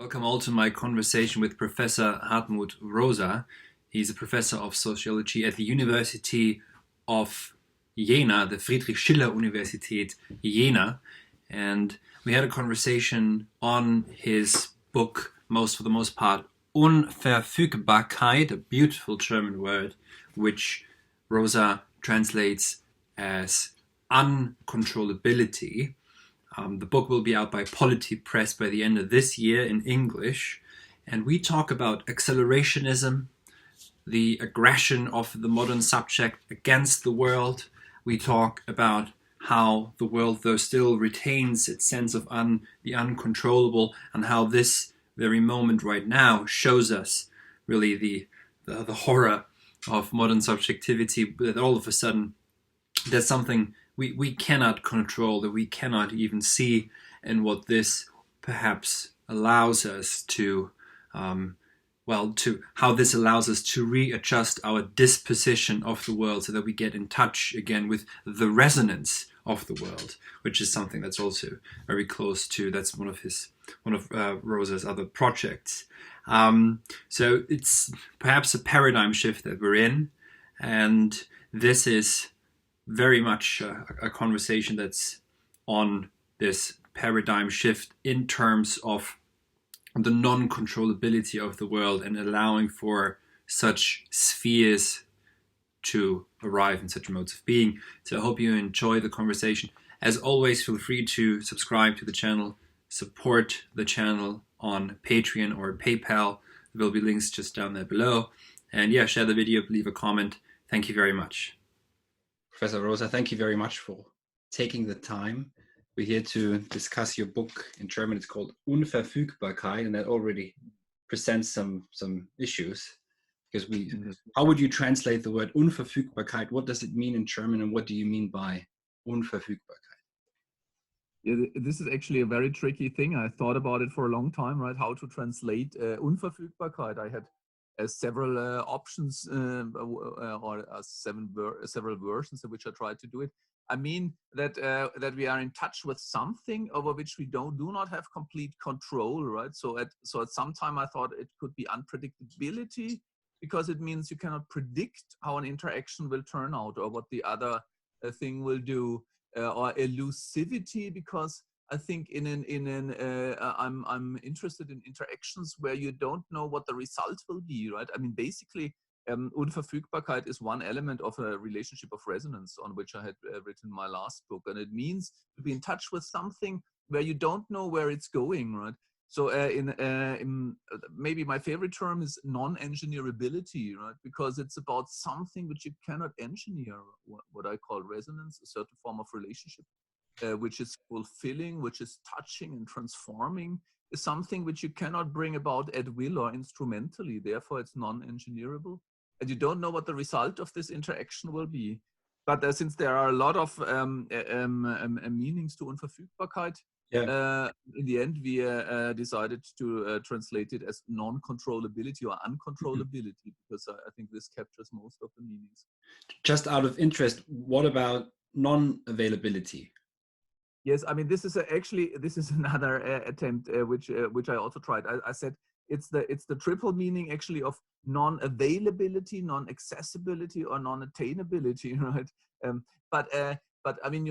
Welcome all to my conversation with Professor Hartmut Rosa. He's a professor of sociology at the University of Jena, the Friedrich-Schiller-Universität Jena. And we had a conversation on his book, for the most part, Unverfügbarkeit, a beautiful German word, which Rosa translates as uncontrollability. The book will be out by Polity Press by the end of this year in English. And we talk about accelerationism, the aggression of the modern subject against the world. We talk about how the world, though, still retains its sense of the uncontrollable, and how this very moment right now shows us really the horror of modern subjectivity, that all of a sudden there's something we cannot control, that we cannot even see, and what this perhaps allows us to, how this allows us to readjust our disposition of the world so that we get in touch again with the resonance of the world, which is something that's also very close to, that's one of Rosa's other projects. So it's perhaps a paradigm shift that we're in, and this is very much a conversation that's on this paradigm shift in terms of the non-controllability of the world and allowing for such spheres to arrive in such modes of being. So I hope you enjoy the conversation. As always, feel free to subscribe to the channel, support the channel on Patreon or PayPal. There will be links just down there below. And yeah, share the video, leave a comment. Thank you very much. Professor Rosa, thank you very much for taking the time. We're here to discuss your book. In German, it's called Unverfügbarkeit, and that already presents some issues. Because how would you translate the word Unverfügbarkeit? What does it mean in German, and what do you mean by Unverfügbarkeit? Yeah, this is actually a very tricky thing. I thought about it for a long time, right? How to translate Unverfügbarkeit. I had several options or several versions of which I tried to do it. I mean that we are in touch with something over which we do not have complete control, right? So at some time I thought it could be unpredictability, because it means you cannot predict how an interaction will turn out or what the other thing will do, or elusivity, because I think I'm interested in interactions where you don't know what the result will be, right? I mean, basically, Unverfügbarkeit is one element of a relationship of resonance on which I had written my last book, and it means to be in touch with something where you don't know where it's going, right? So maybe my favorite term is non-engineerability, right? Because it's about something which you cannot engineer, what I call resonance, a certain form of relationship. Which is fulfilling, which is touching and transforming, is something which you cannot bring about at will or instrumentally. Therefore, it's non-engineerable. And you don't know what the result of this interaction will be. But since there are a lot of meanings to Unverfügbarkeit, in the end, we decided to translate it as non-controllability or uncontrollability, because I think this captures most of the meanings. Just out of interest, what about non-availability? Yes, I mean, this is another attempt which I also tried. I said it's the triple meaning actually of non-availability, non-accessibility, or non-attainability, right? But I mean,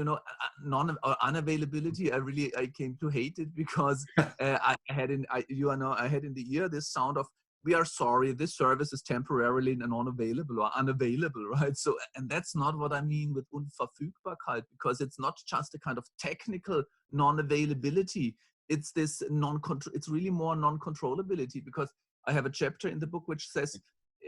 non or unavailability, I came to hate it, because I had in the ear this sound of, we are sorry, this service is temporarily non-available or unavailable, right? So, and that's not what I mean with Unverfügbarkeit, because it's not just a kind of technical non-availability. It's this it's really more non-controllability, because I have a chapter in the book which says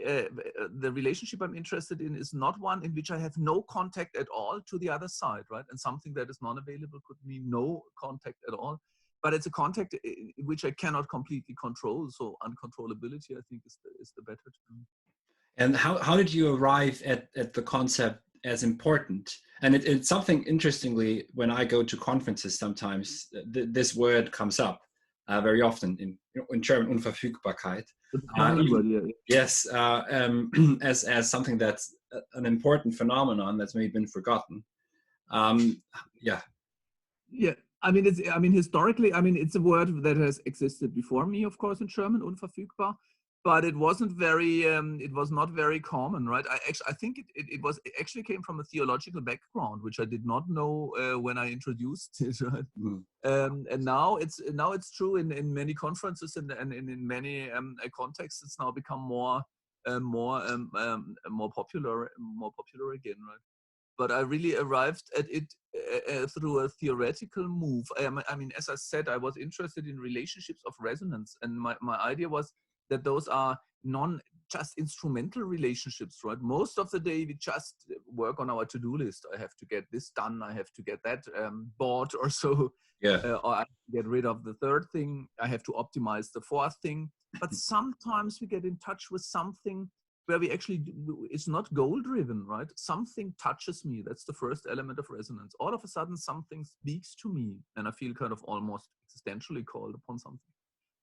the relationship I'm interested in is not one in which I have no contact at all to the other side, right? And something that is non-available could mean no contact at all. But it's a contact which I cannot completely control. So uncontrollability, I think, is the better term. And how did you arrive at the concept as important? And it's something, interestingly, when I go to conferences, sometimes this word comes up very often in German, Unverfügbarkeit. Yes, as something that's an important phenomenon that's maybe been forgotten. Yeah. I mean, historically, I mean, it's a word that has existed before me, of course, in German, unverfügbar, but it wasn't very, it was not very common, right? I think it actually came from a theological background, which I did not know when I introduced it, right? Mm. And now it's true in many conferences and in many contexts. It's now become more popular again, right? But I really arrived at it through a theoretical move. I mean, as I said, I was interested in relationships of resonance, and my idea was that those are just instrumental relationships, right? Most of the day we just work on our to-do list. I have to get this done. I have to get that bought or so. Yeah. Or I have to get rid of the third thing. I have to optimize the fourth thing. But sometimes we get in touch with something where we actually it's not goal driven, right? Something touches me. That's the first element of resonance. All of a sudden something speaks to me and I feel kind of almost existentially called upon something.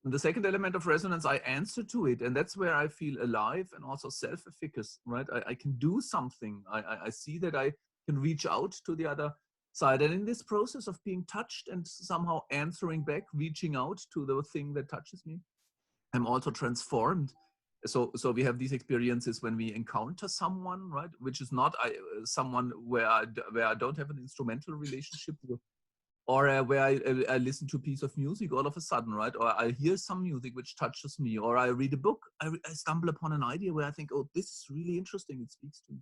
And the second element of resonance, I answer to it, and that's where I feel alive and also self-efficacious, right? I can do something. I see that I can reach out to the other side, and in this process of being touched and somehow answering back, reaching out to the thing that touches me, I'm also transformed. So we have these experiences when we encounter someone, right, which is not someone where I don't have an instrumental relationship with, or where I listen to a piece of music all of a sudden, right, or I hear some music which touches me, or I read a book, I stumble upon an idea where I think, oh, this is really interesting, it speaks to me.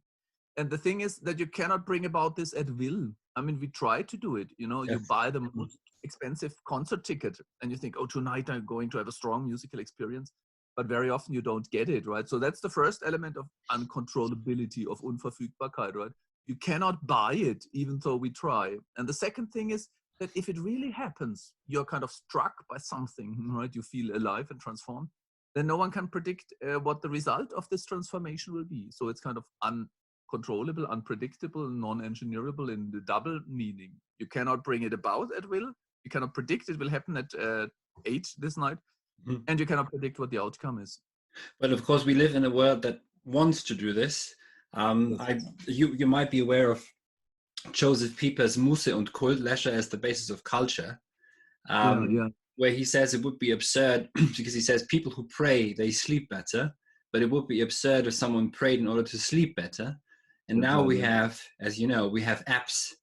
And the thing is that you cannot bring about this at will. I mean, we try to do it, you know. Yes. You buy the most expensive concert ticket and you think, oh, tonight I'm going to have a strong musical experience. But very often you don't get it, right? So that's the first element of uncontrollability, of Unverfügbarkeit, right? You cannot buy it, even though we try. And the second thing is that if it really happens, you're kind of struck by something, right? You feel alive and transformed. Then no one can predict what the result of this transformation will be. So it's kind of uncontrollable, unpredictable, non-engineerable in the double meaning. You cannot bring it about at will. You cannot predict it will happen at 8 this night. Mm-hmm. And you cannot predict what the outcome is. Well, of course, we live in a world that wants to do this. You might be aware of Joseph Pieper's Muße und Kult, leisure as the basis of culture, where he says it would be absurd, because he says people who pray, they sleep better, but it would be absurd if someone prayed in order to sleep better. And now we have, as you know, we have apps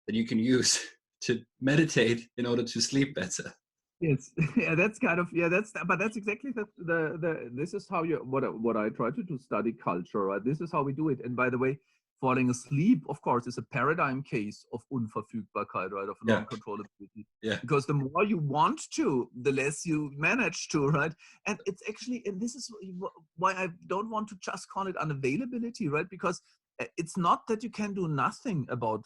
that you can use to meditate in order to sleep better. Yes, yeah, that's kind of, but that's exactly this is how what I try to do, study culture, right? This is how we do it. And by the way, falling asleep, of course, is a paradigm case of Unverfügbarkeit, right? Of non-controllability. Yeah. Because the more you want to, the less you manage to, right? And it's actually, and this is why I don't want to just call it unavailability, right? Because it's not that you can do nothing about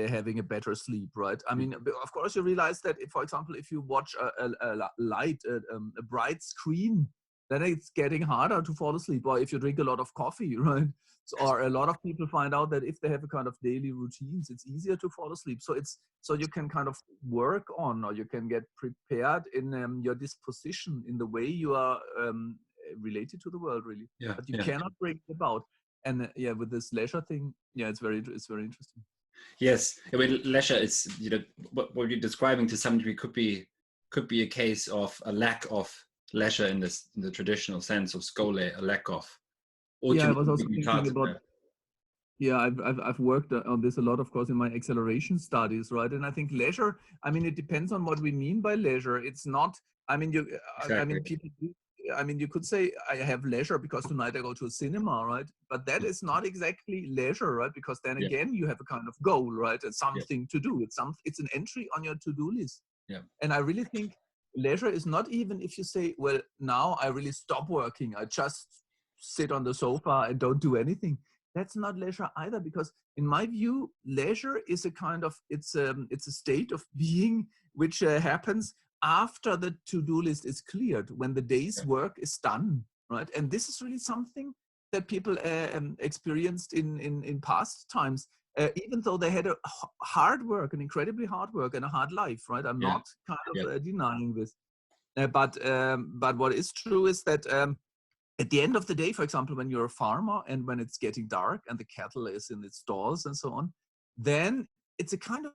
having a better sleep, right? I mean, of course, you realize that, if, for example, if you watch a bright screen, then it's getting harder to fall asleep. Or if you drink a lot of coffee, right? Or a lot of people find out that if they have a kind of daily routines, it's easier to fall asleep. So you can kind of work on, or you can get prepared in your disposition, in the way you are related to the world, really. Yeah, but you cannot bring it about. And with this leisure thing, it's very interesting. Yes, I mean, leisure is, you know, what you're describing to some degree could be a case of a lack of leisure in the traditional sense of skole, a lack of. I was also thinking about. Yeah, I've worked on this a lot, of course, in my acceleration studies, right? And I think leisure, I mean, it depends on what we mean by leisure. It's not. I mean, exactly. I mean, people. I mean, you could say I have leisure because tonight I go to a cinema, right? But that is not exactly leisure, right? Because then again, you have a kind of goal, right? And something to do. It's an entry on your to-do list. Yeah. And I really think leisure is not even if you say, well, now I really stop working. I just sit on the sofa and don't do anything. That's not leisure either, because in my view, leisure is a kind of, it's a state of being which happens after the to-do list is cleared, when the day's work is done, right? And this is really something that people experienced in past times, even though they had a hard work, an incredibly hard work and a hard life, right? I'm not kind of denying this. But what is true is that at the end of the day, for example, when you're a farmer and when it's getting dark and the cattle is in its stalls and so on, then it's a kind of,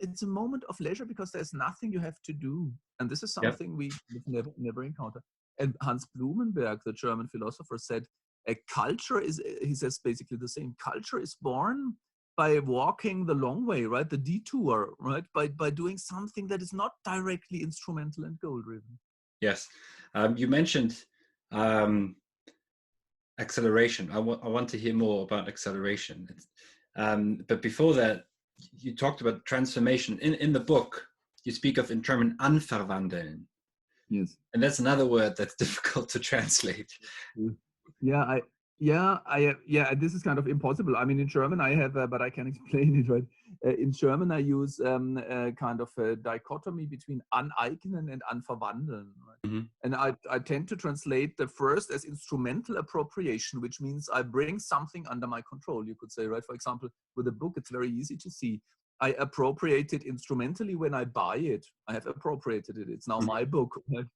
it's a moment of leisure because there's nothing you have to do. And this is something we've never encountered. And Hans Blumenberg, the German philosopher, said, a culture is, he says basically the same, culture is born by walking the long way, right? The detour, right? By doing something that is not directly instrumental and goal-driven. Yes. You mentioned acceleration. I want to hear more about acceleration. But before that, you talked about transformation. In the book, you speak of in German unverwandeln. Yes. And that's another word that's difficult to translate. This is kind of impossible. I mean, in German I have, but I can explain it, right? In German I use kind of a dichotomy between aneignen and unverwandeln, right? Mm-hmm. And I tend to translate the first as instrumental appropriation, which means I bring something under my control, you could say, right? For example, with a book, it's very easy to see. I appropriate it instrumentally when I buy it. I have appropriated it. It's now my book. Right?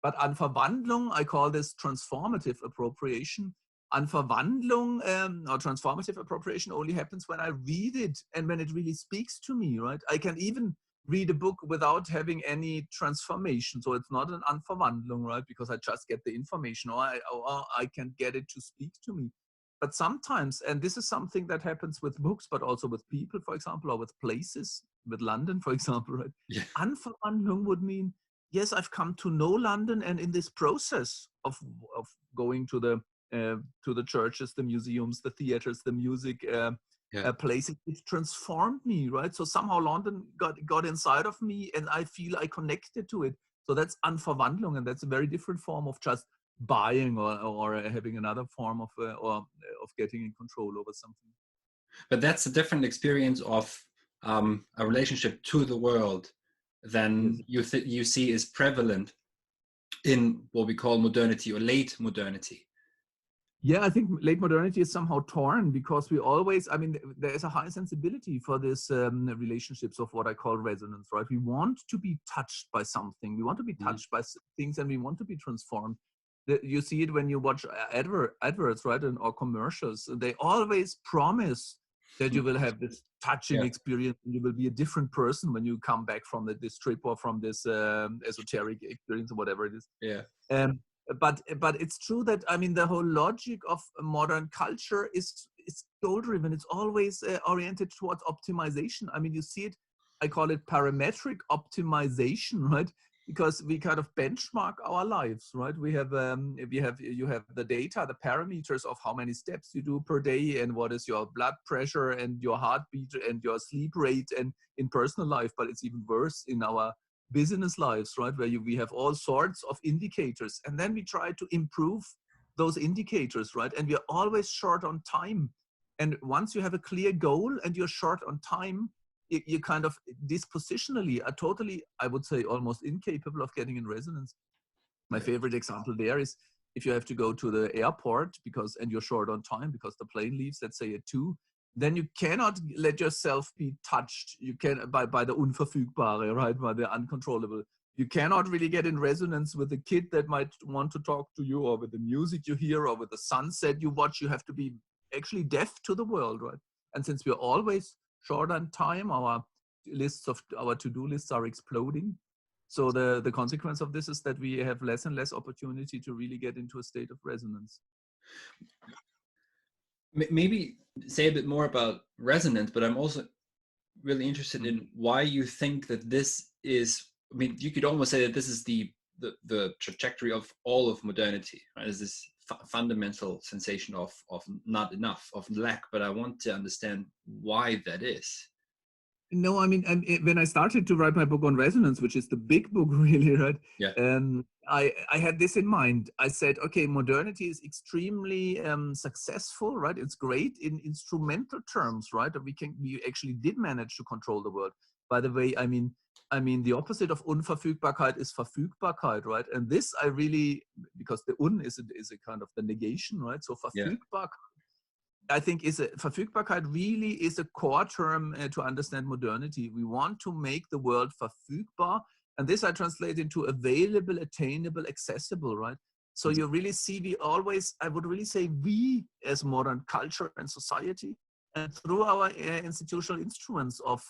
But Unverwandlung, I call this transformative appropriation. Unverwandlung or transformative appropriation only happens when I read it and when it really speaks to me, right? I can even read a book without having any transformation. So it's not an Unverwandlung, right? Because I just get the information, or I can get it to speak to me. But sometimes, and this is something that happens with books, but also with people, for example, or with places, with London, for example, right? Yeah. Unverwandlung would mean, yes, I've come to know London, and in this process of going to the churches, the museums, the theaters, the music places, it transformed me, right? So somehow London got inside of me, and I feel I connected to it. So that's Unverwandlung, and that's a very different form of just buying or having another form of getting in control over something. But that's a different experience of a relationship to the world than you see is prevalent in what we call modernity or late modernity. Yeah, I think late modernity is somehow torn because we always, I mean, there's a high sensibility for this relationships of what I call resonance, right? We want to be touched by something. We want to be touched by things, and we want to be transformed. You see it when you watch adverts, right? Or commercials. They always promise that you will have this touching experience, and you will be a different person when you come back from this trip or from this esoteric experience or whatever it is. Yeah. But it's true that, I mean, the whole logic of modern culture is goal-driven. It's always oriented towards optimization. I mean, you see it, I call it parametric optimization, right? Because we kind of benchmark our lives, right? You have the data, the parameters of how many steps you do per day, and what is your blood pressure and your heartbeat and your sleep rate, and in personal life. But it's even worse in our business lives, right? Where we have all sorts of indicators, and then we try to improve those indicators, right? And we're always short on time. And once you have a clear goal and you're short on time, you kind of dispositionally are totally, I would say, almost incapable of getting in resonance. My favorite example there is if you have to go to the airport and you're short on time because the plane leaves, let's say at 2, then you cannot let yourself be touched. You can by the unverfügbare, right? By the uncontrollable. You cannot really get in resonance with the kid that might want to talk to you, or with the music you hear, or with the sunset you watch. You have to be actually deaf to the world, right? And since we're always short on time, our to-do lists are exploding. So the consequence of this is that we have less and less opportunity to really get into a state of resonance. Maybe say a bit more about resonance, but I'm also really interested in why you think that this is, I mean, you could almost say that this is the trajectory of all of modernity, right? Is this fundamental sensation of not enough, of lack, but I want to understand why that is. No, I mean, when I started to write my book on resonance, which is the big book really, right? Yeah. I had this in mind. I said, okay, modernity is extremely successful, right? It's great in instrumental terms, right? We actually did manage to control the world. By the way, I mean the opposite of Unverfügbarkeit is Verfügbarkeit, right? And this I really, because the is a kind of the negation, right? So Verfügbarkeit, I think Verfügbarkeit really is a core term to understand modernity. We want to make the world verfügbar, and this I translate into available, attainable, accessible, right? So you really see, I would really say we as modern culture and society And through our institutional instruments of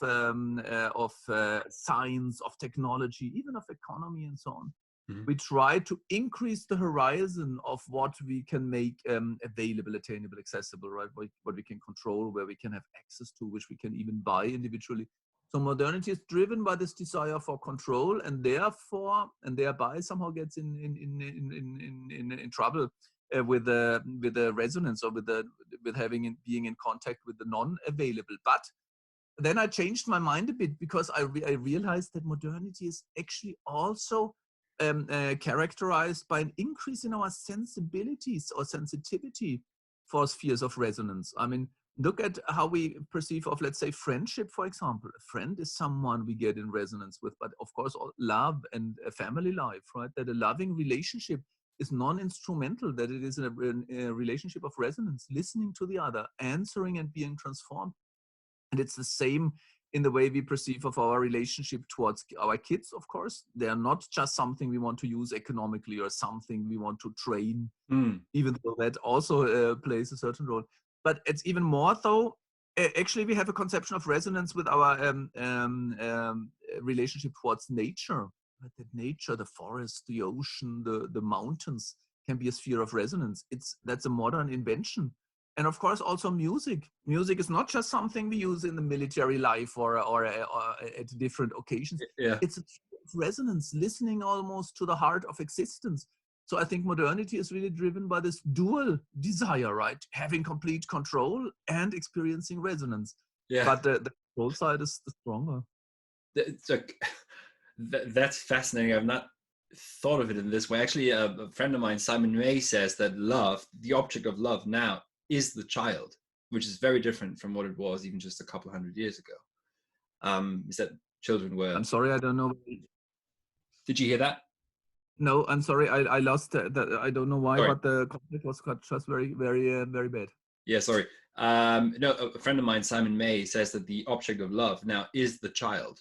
science, of technology, even of economy and so on, we try to increase the horizon of what we can make available, attainable, accessible, right? What we can control, where we can have access to, which we can even buy individually. So modernity is driven by this desire for control, and therefore, and thereby somehow gets in trouble with the resonance, or with being in contact with the non-available. But then I changed my mind a bit, because I realized that modernity is actually also characterized by an increase in our sensibilities or sensitivity for spheres of resonance. I mean, look at how we perceive of, let's say, friendship, for example. A friend is someone we get in resonance with, but of course, love and a family life, right? That a loving relationship is non-instrumental, that it is a relationship of resonance, listening to the other, answering and being transformed. And it's the same in the way we perceive of our relationship towards our kids, of course. They are not just something we want to use economically or something we want to train, even though that also plays a certain role. But it's even more though, actually we have a conception of resonance with our relationship towards nature. That nature, the forest, the ocean, the mountains can be a sphere of resonance. That's a modern invention. And of course, also music. Music is not just something we use in the military life or at different occasions. Yeah. It's a resonance, listening almost to the heart of existence. So I think modernity is really driven by this dual desire, right? Having complete control and experiencing resonance. Yeah. But the control side is the stronger. That's fascinating. I've not thought of it in this way. Actually, a friend of mine, Simon May, says that love, the object of love now, is the child, which is very different from what it was even just a couple 100 years ago. Is that children were... I'm sorry, I don't know. Did you hear that? No, I'm sorry, I lost that. I don't know why, Sorry. but the conflict was just very, very, very bad. Yeah, sorry. No, a friend of mine, Simon May, says that the object of love now is the child,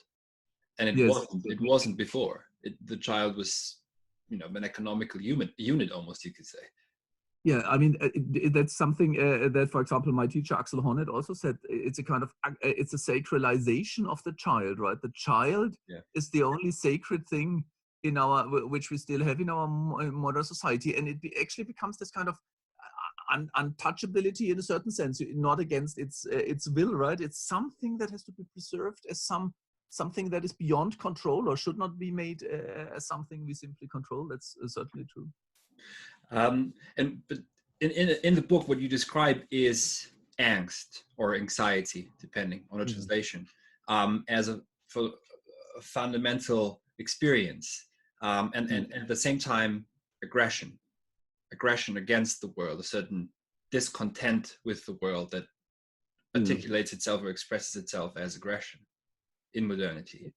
and it wasn't before. The child was, an economical unit almost, you could say. Yeah, I mean, that's something that, for example, my teacher Axel Honneth also said. It's a kind of, it's a sacralization of the child, right? The child is the only sacred thing in which we still have in our modern society, and it actually becomes this kind of untouchability in a certain sense, not against its will, right? It's something that has to be preserved as something that is beyond control, or should not be made as something we simply control. That's certainly true. But in the book, what you describe is angst or anxiety, depending on the translation, as a fundamental experience, and at the same time, aggression against the world, a certain discontent with the world that articulates itself or expresses itself as aggression in modernity.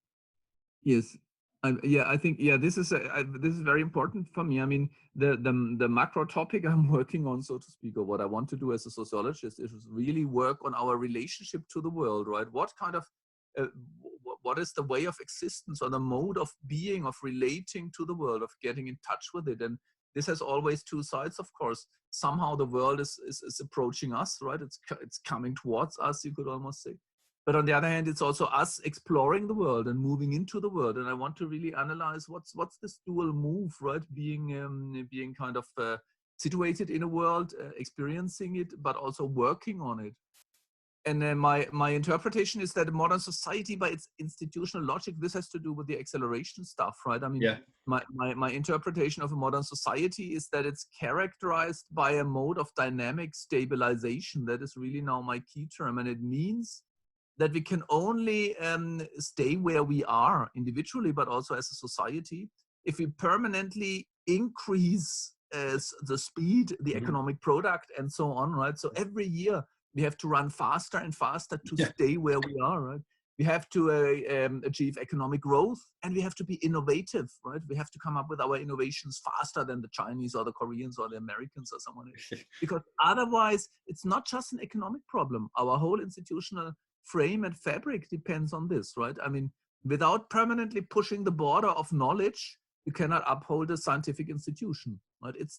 Yes. I think this is very important for me. I mean, the macro topic I'm working on, so to speak, or what I want to do as a sociologist, is really work on our relationship to the world, right? What kind of what is the way of existence, or the mode of being, of relating to the world, of getting in touch with it? And this has always two sides, of course. Somehow the world is approaching us, right? It's coming towards us, you could almost say. But on the other hand, it's also us exploring the world and moving into the world. And I want to really analyze what's this dual move, right? Being kind of situated in a world, experiencing it, but also working on it. And my interpretation is that modern society, by its institutional logic, this has to do with the acceleration stuff, right? I mean, my interpretation of a modern society is that it's characterized by a mode of dynamic stabilization. That is really now my key term. And it means that we can only stay where we are individually, but also as a society, if we permanently increase the speed, the economic product, and so on, right? So every year we have to run faster and faster to stay where we are, right? We have to achieve economic growth, and we have to be innovative, right? We have to come up with our innovations faster than the Chinese or the Koreans or the Americans or someone else. Because otherwise, it's not just an economic problem. Our whole institutional frame and fabric depends on this, right? I mean, without permanently pushing the border of knowledge, you cannot uphold a scientific institution, right? It's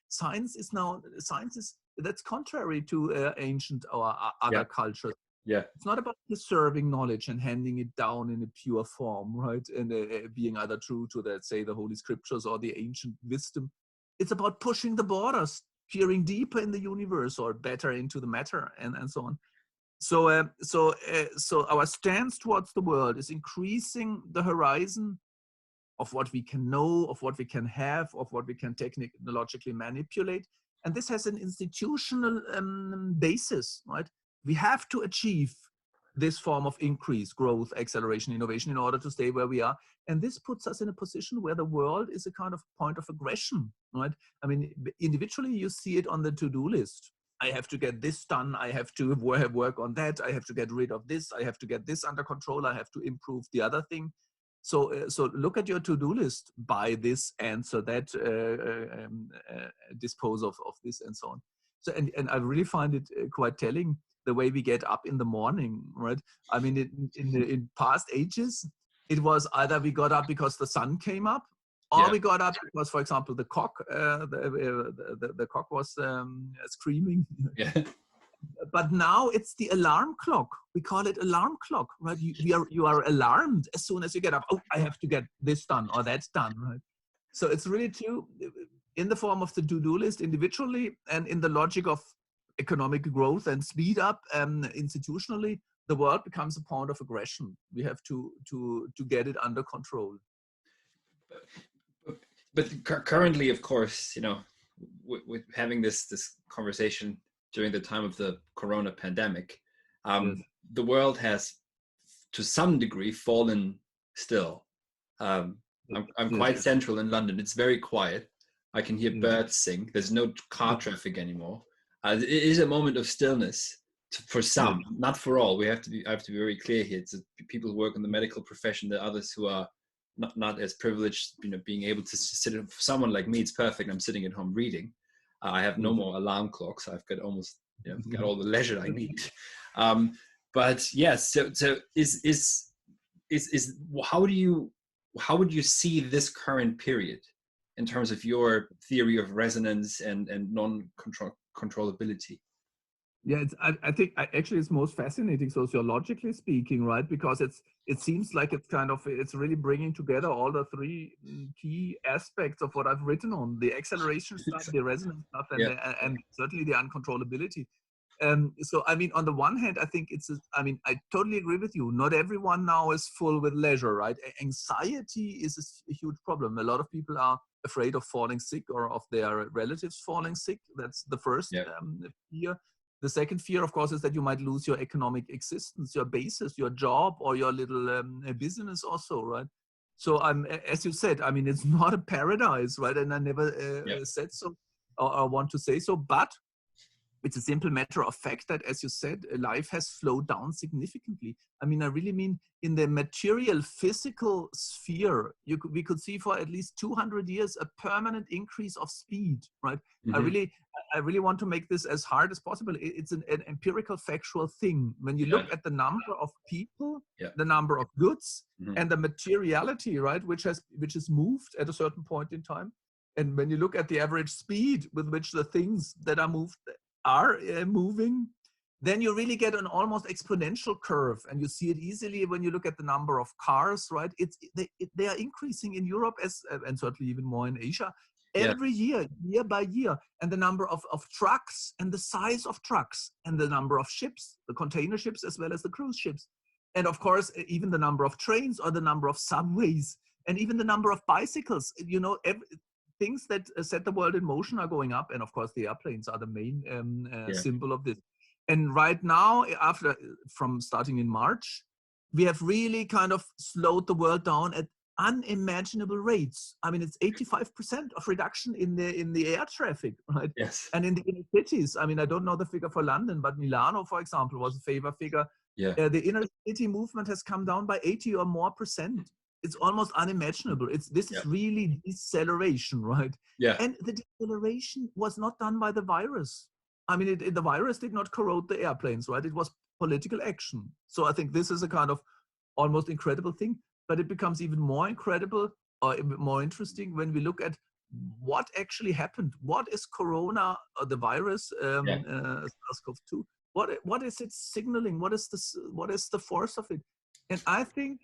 science is that's contrary to ancient or other cultures. Yeah. It's not about preserving knowledge and handing it down in a pure form, right? And being either true to, let's say, the Holy Scriptures or the ancient wisdom. It's about pushing the borders, peering deeper in the universe or better into the matter, and so on. So our stance towards the world is increasing the horizon of what we can know, of what we can have, of what we can technologically manipulate. And this has an institutional basis, right? We have to achieve this form of increase, growth, acceleration, innovation in order to stay where we are. And this puts us in a position where the world is a kind of point of aggression, right? I mean, individually, you see it on the to-do list. I have to get this done. I have to work on that. I have to get rid of this. I have to get this under control. I have to improve the other thing. So look at your to-do list, buy this, answer that, dispose of this, and so on. So, and I really find it quite telling the way we get up in the morning, right? I mean, in past ages, it was either we got up because the sun came up, or we got up because, for example, the cock, the cock was screaming. Yeah. But now it's the alarm clock. We call it alarm clock, right? You are alarmed as soon as you get up. Oh, I have to get this done or that's done, right? So it's really true in the form of the to-do list individually, and in the logic of economic growth and speed up institutionally, the world becomes a point of aggression. We have to get it under control. But currently, of course, you know, with having this conversation during the time of the corona pandemic, Yes. the world has, to some degree, fallen still. I'm quite central in London. It's very quiet. I can hear birds sing. There's no car traffic anymore. It is a moment of stillness for some, not for all. I have to be very clear here. It's people who work in the medical profession, the others who are not as privileged, you know, being able to sit. For someone like me, it's perfect. I'm sitting at home reading. I have no more alarm clocks. I've got almost, you know, got all the leisure I need. But yes, so is how would you see this current period in terms of your theory of resonance and non-controllability? Yeah, I think actually it's most fascinating sociologically speaking, right? Because it seems like it's really bringing together all the three key aspects of what I've written on: the acceleration stuff, the resonance stuff, and certainly the uncontrollability. So I mean, on the one hand, I think I totally agree with you. Not everyone now is full with leisure, right? Anxiety is a huge problem. A lot of people are afraid of falling sick or of their relatives falling sick. That's the first fear. The second fear, of course, is that you might lose your economic existence, your basis, your job, or your little business also, right? So as you said, I mean, it's not a paradise, right? And I never said so or want to say so, but it's a simple matter of fact that, as you said, life has slowed down significantly. I mean, I really mean in the material, physical sphere, we could see for at least 200 years a permanent increase of speed, right? Mm-hmm. I really want to make this as hard as possible. It's an empirical, factual thing. When you look at the number of people, the number of goods, and the materiality, right, which is moved at a certain point in time, and when you look at the average speed with which the things that are moved are moving, then you really get an almost exponential curve, and you see it easily when you look at the number of cars, right? They are increasing in Europe and certainly even more in Asia every year by year, and the number of trucks and the size of trucks and the number of ships, the container ships as well as the cruise ships, and of course even the number of trains or the number of subways and even the number of bicycles, you know, things that set the world in motion are going up, and of course the airplanes are the main symbol of this. And right now, from starting in March, we have really kind of slowed the world down at unimaginable rates. I mean, it's 85% of reduction in the air traffic, right? Yes. And in the inner cities, I mean, I don't know the figure for London, but Milano, for example, was a favor figure. Yeah. The inner city movement has come down by 80 or more %. It's almost unimaginable. This is really deceleration, right? Yeah. And the deceleration was not done by the virus. I mean, the virus did not corrode the airplanes, right? It was political action. So I think this is a kind of almost incredible thing, but it becomes even more incredible or more interesting when we look at what actually happened. What is Corona, the virus, SARS-CoV-2? What is it signaling? What is the force of it? And I think,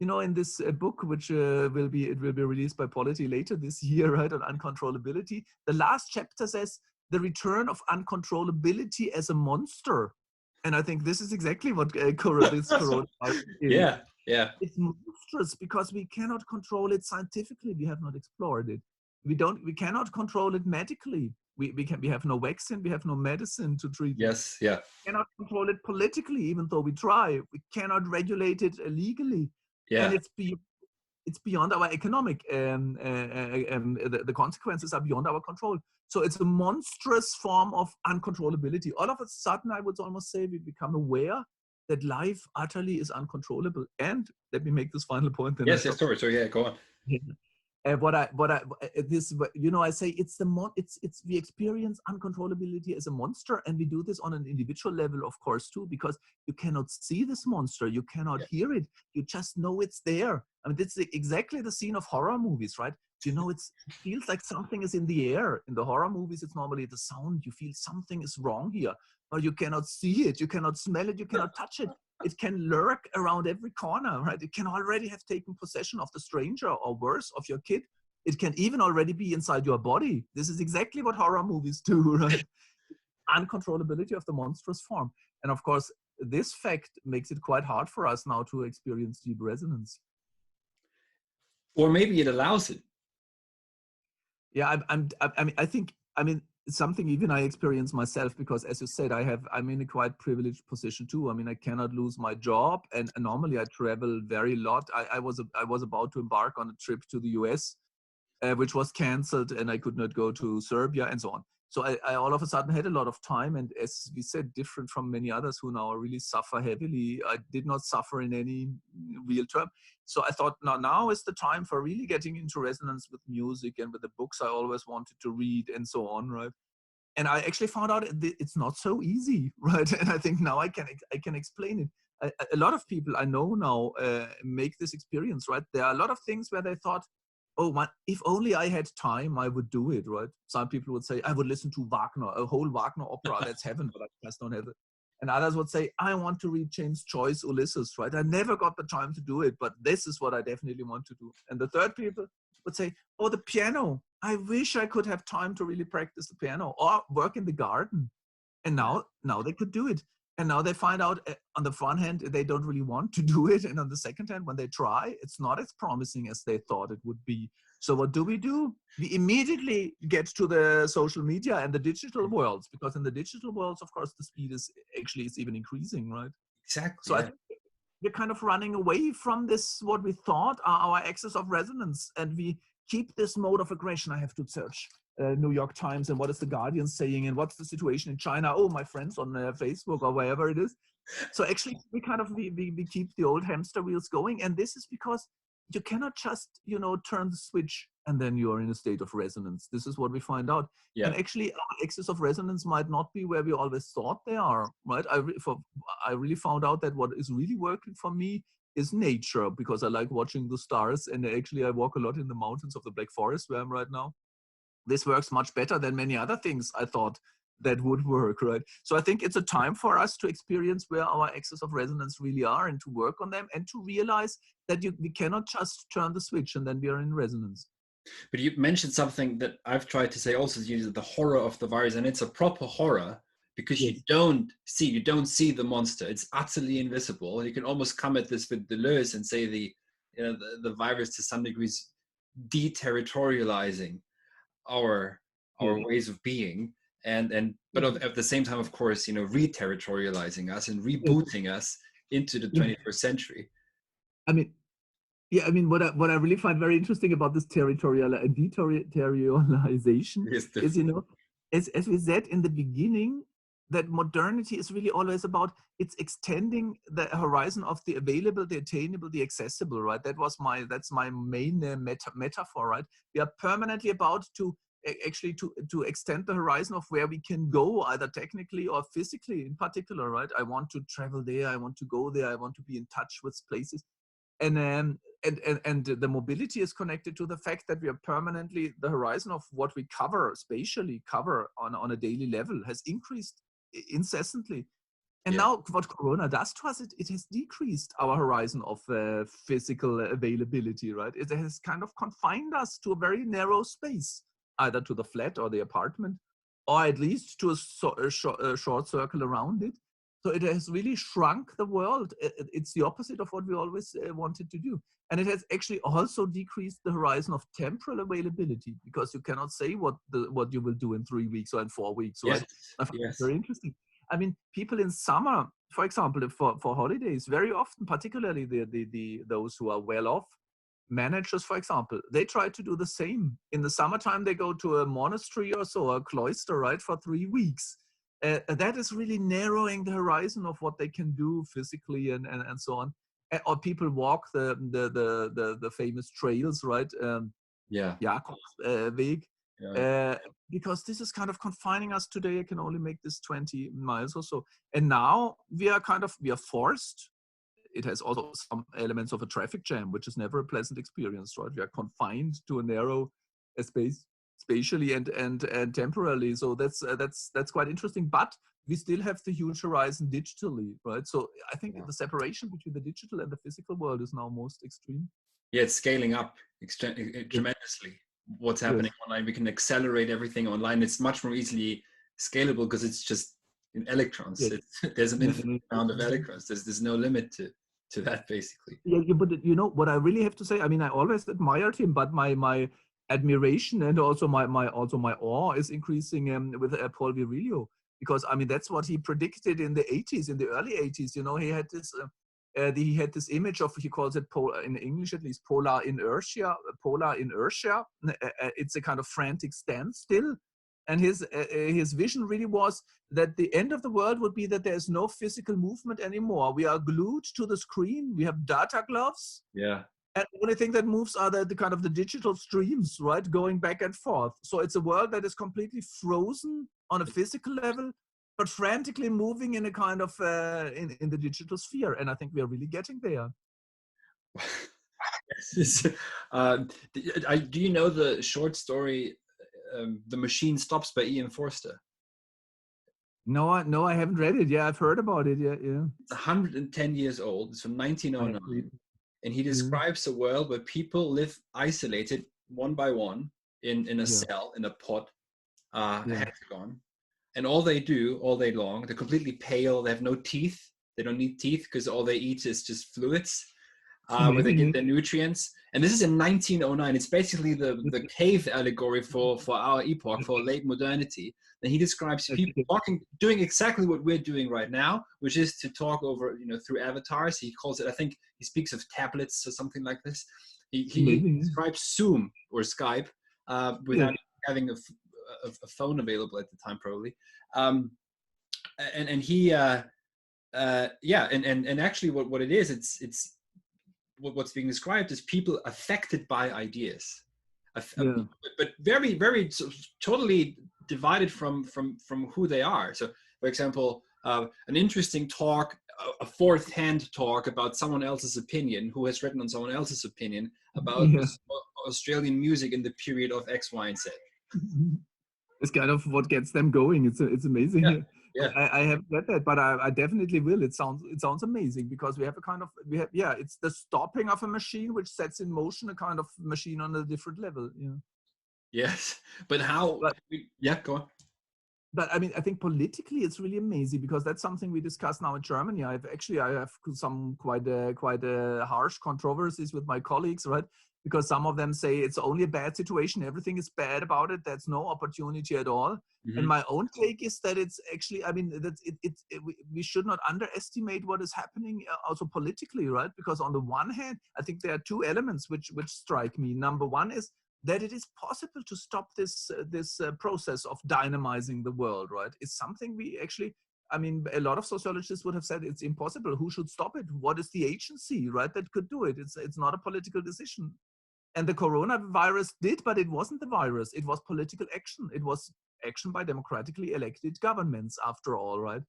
in this book, which will be released by Polity later this year, right, on uncontrollability, the last chapter says the return of uncontrollability as a monster. And I think this is exactly what this coronavirus is. Yeah. It's monstrous because we cannot control it scientifically. We have not explored it. We cannot control it medically. We have no vaccine. We have no medicine to treat it. Yes. Yeah. We cannot control it politically, even though we try. We cannot regulate it legally. Yeah. And it's beyond our economic, the consequences are beyond our control. So it's a monstrous form of uncontrollability. All of a sudden, I would almost say we become aware that life utterly is uncontrollable. And let me make this final point. Then yes, sorry. So yeah, go on. I say we experience uncontrollability as a monster, and we do this on an individual level, of course, too, because you cannot see this monster, you cannot hear it, you just know it's there. I mean, it's exactly the scene of horror movies, right? It feels like something is in the air. In the horror movies, it's normally the sound. You feel something is wrong here, but you cannot see it, you cannot smell it, you cannot touch it. It can lurk around every corner, right? It can already have taken possession of the stranger, or worse, of your kid. It can even already be inside your body. This is exactly what horror movies do, right? Uncontrollability of the monstrous form. And of course, this fact makes it quite hard for us now to experience deep resonance. Or maybe it allows it. Yeah, I mean, something even I experience myself, because as you said, I'm in a quite privileged position too. I mean, I cannot lose my job, and normally I travel very lot. I was about to embark on a trip to the US, which was canceled, and I could not go to Serbia and so on. So I all of a sudden had a lot of time, and as we said, different from many others who now really suffer heavily, I did not suffer in any real term. So I thought, now is the time for really getting into resonance with music and with the books I always wanted to read and so on, right? And I actually found out it's not so easy, right? And I think now I can explain it. A lot of people I know now make this experience, right? There are a lot of things where they thought, if only I had time, I would do it, right? Some people would say, I would listen to Wagner, a whole Wagner opera, that's heaven, but I just don't have it. And others would say, I want to read James Joyce, Ulysses, right? I never got the time to do it, but this is what I definitely want to do. And the third people would say, the piano. I wish I could have time to really practice the piano, or work in the garden. And now they could do it. And now they find out, on the one hand, they don't really want to do it. And on the second hand, when they try, it's not as promising as they thought it would be. So what do? We immediately get to the social media and the digital worlds, because in the digital worlds, of course, the speed is even increasing, right? Exactly. So I think we're kind of running away from this, what we thought are our axis of resonance. And we keep this mode of aggression. I have to search New York Times and what is the Guardian saying and what's the situation in China. My friends on Facebook or wherever it is. So actually we keep the old hamster wheels going. And this is because you cannot just, turn the switch and then you are in a state of resonance. This is what we find out. Yeah. And actually our axis of resonance might not be where we always thought they are, right? I really found out that what is really working for me is nature, because I like watching the stars. And actually I walk a lot in the mountains of the Black Forest where I'm right now. This works much better than many other things I thought that would work, right? So I think it's a time for us to experience where our axis of resonance really are and to work on them and to realize that we cannot just turn the switch and then we are in resonance. But you mentioned something that I've tried to say also, is the horror of the virus, and it's a proper horror because you don't see the monster. It's utterly invisible. You can almost come at this with Deleuze and say the virus to some degree is deterritorializing our ways of being, but at the same time, of course, re-territorializing us and rebooting us into the 21st century. I mean, what I really find very interesting about this deterritorialization is, as we said in the beginning, that modernity is really always about, it's extending the horizon of the available, the attainable, the accessible, right? That's my main metaphor, right? We are permanently about to extend the horizon of where we can go, either technically or physically in particular, right? I want to travel there, I want to go there, I want to be in touch with places. And the mobility is connected to the fact that we are permanently, the horizon of what we cover, spatially cover on a daily level has increased incessantly. And now what Corona does to us, it has decreased our horizon of physical availability, right? It has kind of confined us to a very narrow space, either to the flat or the apartment, or at least to a short circle around it. So it has really shrunk the world. It's the opposite of what we always wanted to do. And it has actually also decreased the horizon of temporal availability, because you cannot say what you will do in 3 weeks or in 4 weeks, right? I find it very interesting. I mean, people in summer, for example, for holidays, very often, particularly those who are well off, managers, for example, they try to do the same. In the summertime, they go to a monastery or so, a cloister, right, for 3 weeks. That is really narrowing the horizon of what they can do physically and so on. Or people walk the famous trails, right? Jakobsweg. Because this is kind of confining us today. I can only make this 20 miles or so. And now we are forced. It has also some elements of a traffic jam, which is never a pleasant experience, right? We are confined to a narrow space, spatially and temporally. So that's quite interesting. But we still have the huge horizon digitally, right? So I think the separation between the digital and the physical world is now most extreme. Yeah, it's scaling up tremendously. What's happening online, we can accelerate everything online. It's much more easily scalable because it's just in electrons. There's an infinite amount of electrons. There's no limit to that, basically. But you know what I really have to say, I mean, I always admired him, but my admiration and also my awe is increasing with Paul Virilio, because I mean that's what he predicted in the 80s, in the early 80s. You know, he had this image of, he calls it in English at least, polar inertia. It's a kind of frantic standstill, and his vision really was that the end of the world would be that there's no physical movement anymore. We are glued to the screen. We have data gloves. And the only thing that moves are the kind of the digital streams, right, going back and forth. So it's a world that is completely frozen on a physical level, but frantically moving in a kind of in the digital sphere. And I think we are really getting there. Do you know the short story "The Machine Stops" by Ian Forster? No, I haven't read it. Yeah, I've heard about it. Yeah. It's 110 years old. It's from 1909. And he describes a world where people live isolated one by one in a cell, in a pod, a hexagon. And all they do all day long, they're completely pale. They have no teeth. They don't need teeth because all they eat is just fluids where they get their nutrients. And this is in 1909. It's basically the cave allegory for our epoch, for late modernity. And he describes people doing exactly what we're doing right now, which is to talk over, through avatars. He calls it, I think he speaks of tablets or something like this. He describes Zoom or Skype without having a phone available at the time, probably. And he, and actually what it is, it's what's being described is people affected by ideas, but very, very totally divided from who they are. So, for example, an interesting talk, a fourth-hand talk about someone else's opinion, who has written on someone else's opinion about Australian music in the period of X, Y, and Z. It's kind of what gets them going. It's amazing. I haven't read that, but I definitely will. It sounds amazing, because we have it's the stopping of a machine which sets in motion a kind of machine on a different level. Yes, but how? Go on. But I mean, I think politically it's really amazing, because that's something we discuss now in Germany. I have some quite harsh controversies with my colleagues, right? Because some of them say it's only a bad situation, everything is bad about it, there's no opportunity at all. And my own take is that it's actually, I mean, that we should not underestimate what is happening also politically, right? Because on the one hand, I think there are two elements which strike me. Number one is that it is possible to stop this process of dynamizing the world, right? It's something we actually, I mean, a lot of sociologists would have said it's impossible. Who should stop it? What is the agency, right, that could do it? It's not a political decision. And the coronavirus did, but it wasn't the virus. It was political action. It was action by democratically elected governments, after all, right?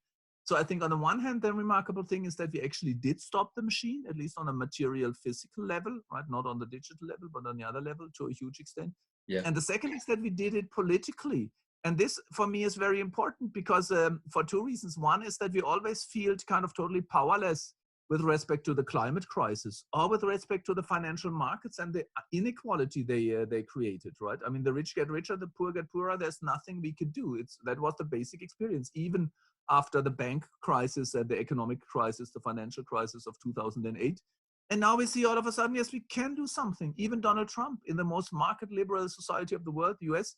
So I think on the one hand, the remarkable thing is that we actually did stop the machine, at least on a material physical level, right? Not on the digital level, but on the other level to a huge extent. Yeah. And the second is that we did it politically. And this for me is very important because for two reasons. One is that we always feel kind of totally powerless with respect to the climate crisis or with respect to the financial markets and the inequality they created, right? I mean, the rich get richer, the poor get poorer. There's nothing we could do. That was the basic experience, even after the bank crisis and the economic crisis, the financial crisis of 2008. And now we see all of a sudden, yes, we can do something. Even Donald Trump, in the most market liberal society of the world, the US,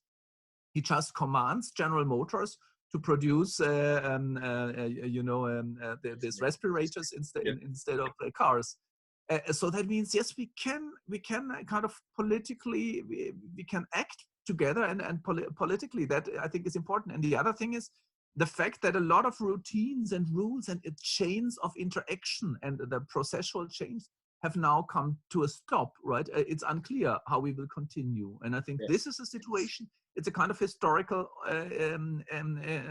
he just commands General Motors to produce, these respirators instead of cars. So that means, yes, we can kind of politically, we can act together and politically. That I think is important. And the other thing is the fact that a lot of routines and rules and chains of interaction and the processual chains have now come to a stop, right? It's unclear how we will continue. And I think this is a situation, it's a kind of historical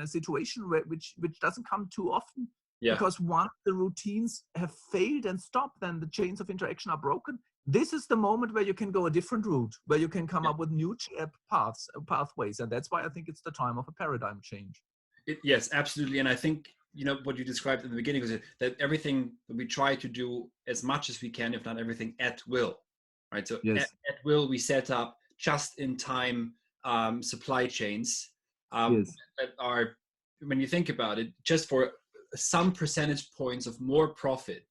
situation which doesn't come too often, because once the routines have failed and stopped, then the chains of interaction are broken. This is the moment where you can go a different route, where you can come up with new pathways. And that's why I think it's the time of a paradigm change. Yes, absolutely. And I think, what you described at the beginning was that everything that we try to do as much as we can, if not everything, at will, right? So at will, we set up just-in-time supply chains that are, when you think about it, just for some percentage points of more profit,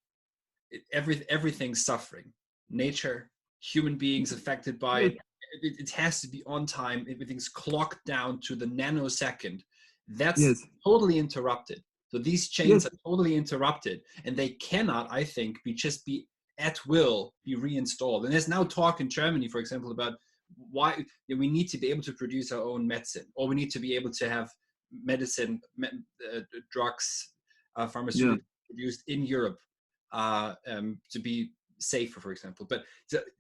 everything's suffering. Nature, human beings affected by it. It has to be on time. Everything's clocked down to the nanosecond. That's totally interrupted. So these chains are totally interrupted, and they cannot, I think, be at will be reinstalled. And there's now talk in Germany, for example, about why we need to be able to produce our own medicine, or we need to be able to have medicine, drugs, pharmaceuticals produced in Europe to be safer, for example. But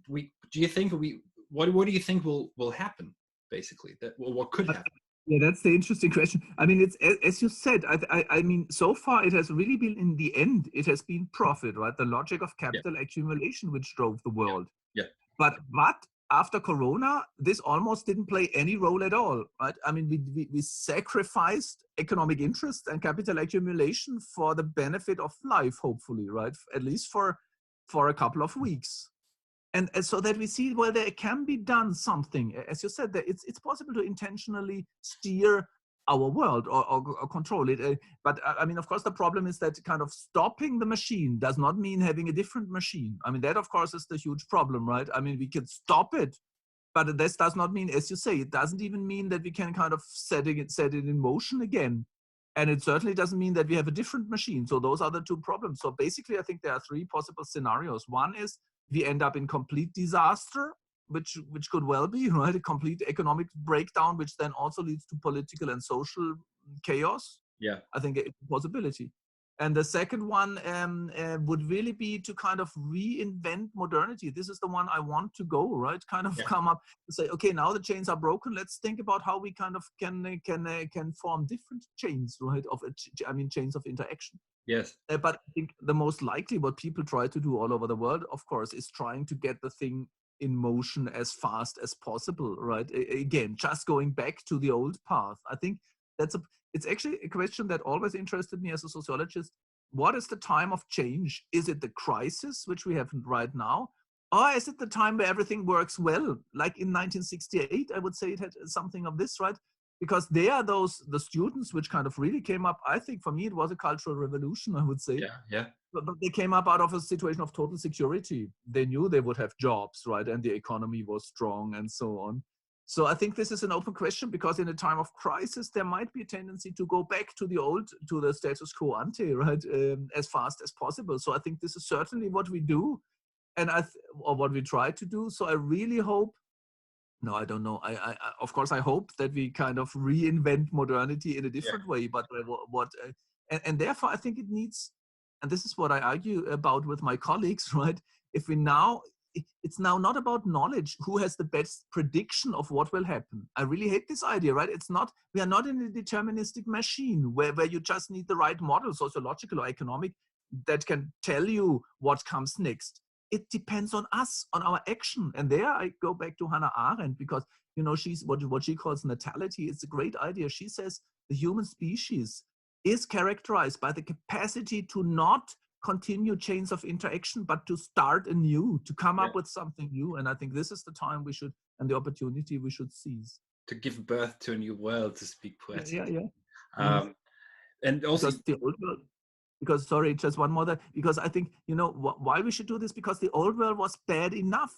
what do you think will happen, basically? What could happen? Yeah, that's the interesting question. I mean, it's as you said. I mean, so far it has really been, in the end, it has been profit, right? The logic of capital accumulation which drove the world. But after Corona, this almost didn't play any role at all, right? I mean, we sacrificed economic interest and capital accumulation for the benefit of life, hopefully, right? At least for a couple of weeks. And so that we see, well, there can be done something. As you said, that it's possible to intentionally steer our world or control it. But I mean, of course, the problem is that kind of stopping the machine does not mean having a different machine. I mean, that, of course, is the huge problem, right? I mean, we can stop it, but this does not mean, as you say, it doesn't even mean that we can kind of set it in motion again. And it certainly doesn't mean that we have a different machine. So those are the two problems. So basically, I think there are three possible scenarios. One is we end up in complete disaster, which could well be, right? A complete economic breakdown, which then also leads to political and social chaos. I think it's a possibility. And the second one would really be to kind of reinvent modernity. This is the one I want to go, right? Kind of come up and say, okay, now the chains are broken. Let's think about how we kind of can form different chains, right? Chains of interaction. But I think the most likely, what people try to do all over the world, of course, is trying to get the thing in motion as fast as possible, right? Again, just going back to the old path. I think it's actually a question that always interested me as a sociologist. What is the time of change? Is it the crisis, which we have right now? Or is it the time where everything works well? Like in 1968, I would say it had something of this, right? Because they are the students which kind of really came up. I think for me, it was a cultural revolution, I would say. But they came up out of a situation of total security. They knew they would have jobs, right? And the economy was strong and so on. So I think this is an open question, because in a time of crisis, there might be a tendency to go back to the status quo ante, right? As fast as possible. So I think this is certainly what we do, or what we try to do. So I really hope, no, I don't know. I of course, I hope that we kind of reinvent modernity in a different way. But and therefore, I think it needs, and this is what I argue about with my colleagues, right? If we now it's now not about knowledge, who has the best prediction of what will happen. I really hate this idea, right? It's not, we are not in a deterministic machine where you just need the right model, sociological or economic, that can tell you what comes next. It depends on us, on our action. And there I go back to Hannah Arendt, because, you know, she's what she calls natality. It's a great idea. She says the human species is characterized by the capacity to not continue chains of interaction, but to start anew, to come up with something new. And I think this is the time we should, and the opportunity we should seize. To give birth to a new world, to speak poetically. Yes. And also, because the old world, because, sorry, just one more, because I think, you know, why we should do this, because the old world was bad enough.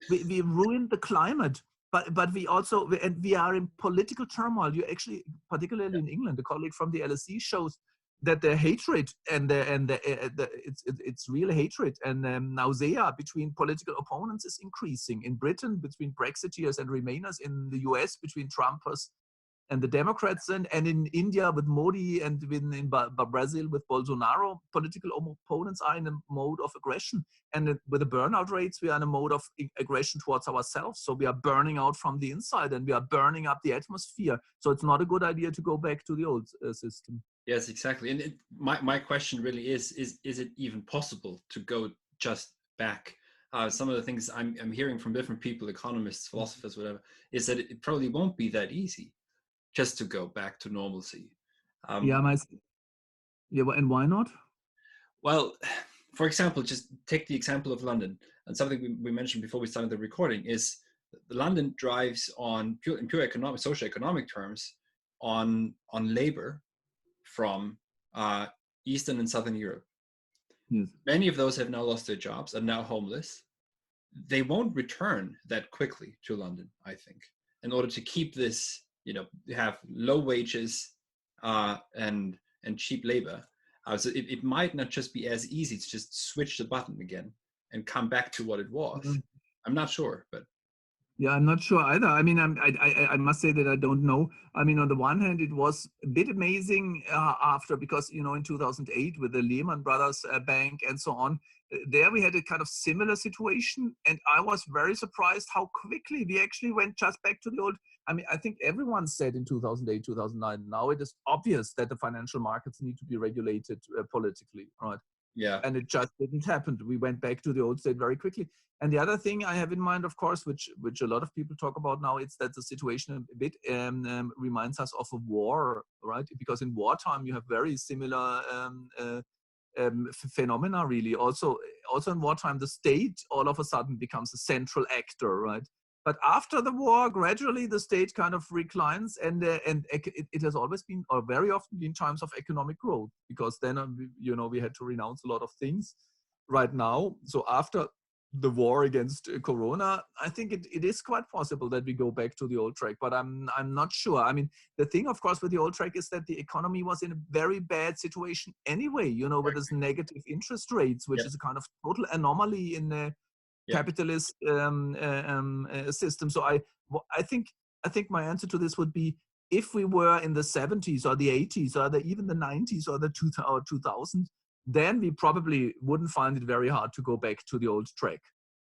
We ruined the climate, but we also, and we are in political turmoil. You actually, particularly in England, a colleague from the LSE shows that the hatred and it's real hatred and nausea between political opponents is increasing. In Britain, between Brexiteers and Remainers; in the US, between Trumpers and the Democrats, and in India with Modi, and in Brazil with Bolsonaro, political opponents are in a mode of aggression. And with the burnout rates, we are in a mode of aggression towards ourselves. So we are burning out from the inside, and we are burning up the atmosphere. So it's not a good idea to go back to the old system. Yes, exactly. And my question really is it even possible to go just back? Some of the things I'm hearing from different people, economists, philosophers, whatever, is that it probably won't be that easy just to go back to normalcy. And why not? Well, for example, just take the example of London. And something we mentioned before we started the recording is London drives on in pure economic, socioeconomic terms on labor from Eastern and Southern Europe. Yes. Many of those have now lost their jobs, are now homeless. They won't return that quickly to London, I think, in order to keep this, you know, have low wages and cheap labor. So it might not just be as easy to just switch the button again and come back to what it was. Mm-hmm. I'm not sure, but. Yeah, I'm not sure either. I mean, I must say that I don't know. I mean, on the one hand, it was a bit amazing because, you know, in 2008 with the Lehman Brothers bank and so on, there we had a kind of similar situation. And I was very surprised how quickly we actually went just back to the old. I mean, I think everyone said in 2008, 2009, now it is obvious that the financial markets need to be regulated politically, right? Yeah. And it just didn't happen. We went back to the old state very quickly. And the other thing I have in mind, of course, which a lot of people talk about now, it's that the situation a bit reminds us of a war, right? Because in wartime, you have very similar phenomena, really. Also in wartime, the state all of a sudden becomes a central actor, right? But after the war, gradually the state kind of reclines, and it has always been, or very often been, times of economic growth, because then, you know, we had to renounce a lot of things right now. So after the war against Corona, I think it is quite possible that we go back to the old track, but I'm not sure. I mean, the thing, of course, with the old track is that the economy was in a very bad situation anyway, you know, with this negative interest rates, which is a kind of total anomaly in the capitalist system. So I think my answer to this would be, if we were in the 70s or the 80s or even the 90s or the 2000, then we probably wouldn't find it very hard to go back to the old track.